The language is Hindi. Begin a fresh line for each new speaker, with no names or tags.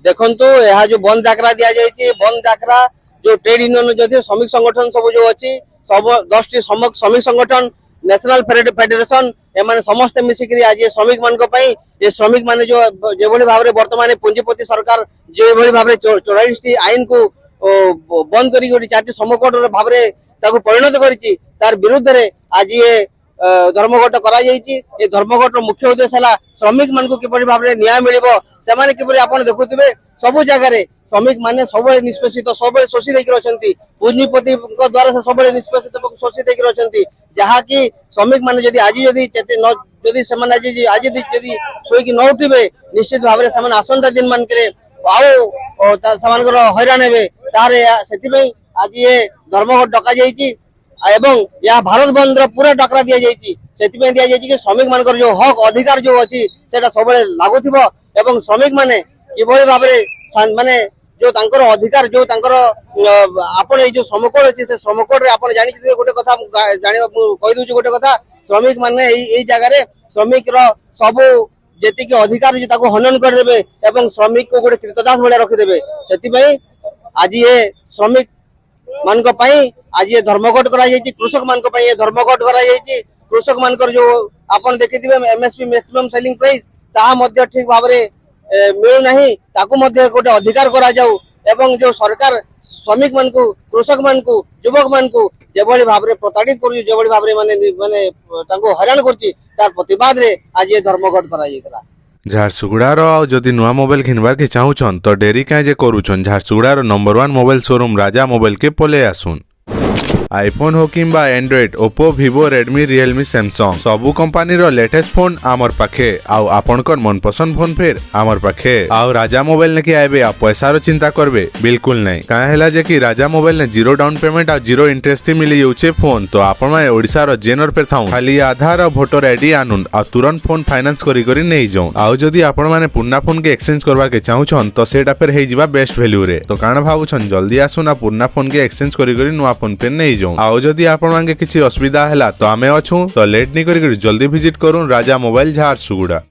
देखो यह जो बंद डाकरा दि जाए बंद डाकरा जो ट्रेड यूनियन जो श्रमिक संगठन सब जो अच्छी सब 10 टी श्रमिक संगठन नेशनल फेडरेशन एम समस्ते मिसिक आज श्रमिक मान ये श्रमिक मान जो भाव में बर्तमान पुंजीपति सरकार जो भाव 44 टी आईन को बंद कर 4टी श्रमकोट भाव में परिणत कर विरुद्ध रे आज ये धर्मघट करा ये धर्मघट मुख्य उद्देश्य है श्रमिक मान को किपरि भाव में न्याय मिल से किपरि आप देखुए सबु जगह श्रमिक माने सब निष्पेषित सब शोषित होकर पुंजीपति द्वारा से सब निष्पेषित शोषित होकर जहाँकि श्रमिक माने जदि आज जदि आज शोक न उठे निश्चित भाव में आसंता दिन मान हैरान हे आज ये धर्मघट डका एवं यह भारत बंद पूरा डाकरा दि जाए कि श्रमिक मान जो हक अधिकार जो अच्छी से सब लागू एवं श्रमिक माने किभली भाव माने जो तांकर अधिकार जो तांकर आपण जो श्रमकोड अच्छी से श्रमकोड रे आपण जानि गोटे कथा जानि कहि दउछु गोटे कथा श्रमिक माने एई जगह श्रमिक रो सब जेति के अधिकार जो ताको हनन कर देबे एवं श्रमिक को गोटे कृतदास भले रखि देबे सेति आज ये श्रमिक मान को पई आज ये धर्मघट करा जायछि कृषक मान को पई ये धर्मघट करा जायछि कृषक मान जो आपण देखिथिबे एमएसपी मैक्सिमम सेलिंग प्राइस ताहा मध्ये ठीक भाव रे मिलु नहीं ताकू मध्ये गोटे अधिकार करा जाऊ एवं जो सरकार श्रमिक मान को कृषक मान को युवक मान को जेभली भाव में प्रताड़ित करू जेभली भाव माने माने तांको हैरान करछि तार प्रतिवाद रे आज ये धर्मघट करा जायतला।
झारसुगुड़ार जदि नुआ मोबाइल किनबार के चाहूछन तो डेरी काहे जे करूछन झारसुगुड़ार number 1 mobile showroom Raja mobile के पले आसुन। आईफोन हो किंबा Android Oppo Vivo Redmi Realme Samsung सबु कंपनी रो लेटेस्ट फोन आमर पाखे आउ आपनकर मनपसंद फोन फेर आमर पाखे आउ राजा मोबाइल ने कि आबे आ पैसा रो चिंता करबे बिल्कुल नहीं काहे हला जे कि राजा मोबाइल ने 0 डाउन पेमेंट आ 0 इंटरेस्ट मिली जाउछे फोन तो आपण माने ओडिसा रो जेनर पे थाउ खाली आधार और वोटर आईडी आनुन आ तुरंत फोन फाइनेंस करी नहीं जाऊ आउ जदी आपण माने पुन्ना फोन के एक्सचेंज करबा के चाहूछन तो सेटा फेर हे जिबा बेस्ट वैल्यू रे तो काना भाबुछन जल्दी आसुना पुन्ना फोन के एक्सचेंज करी नुआ फोन पे नहीं आउ जदि आपण मांगे किसी असुविधा है तो आमे अच्छू तो लेट नहीं करी जल्दी विजिट करूँ राजा मोबाइल झारसुगुड़ा।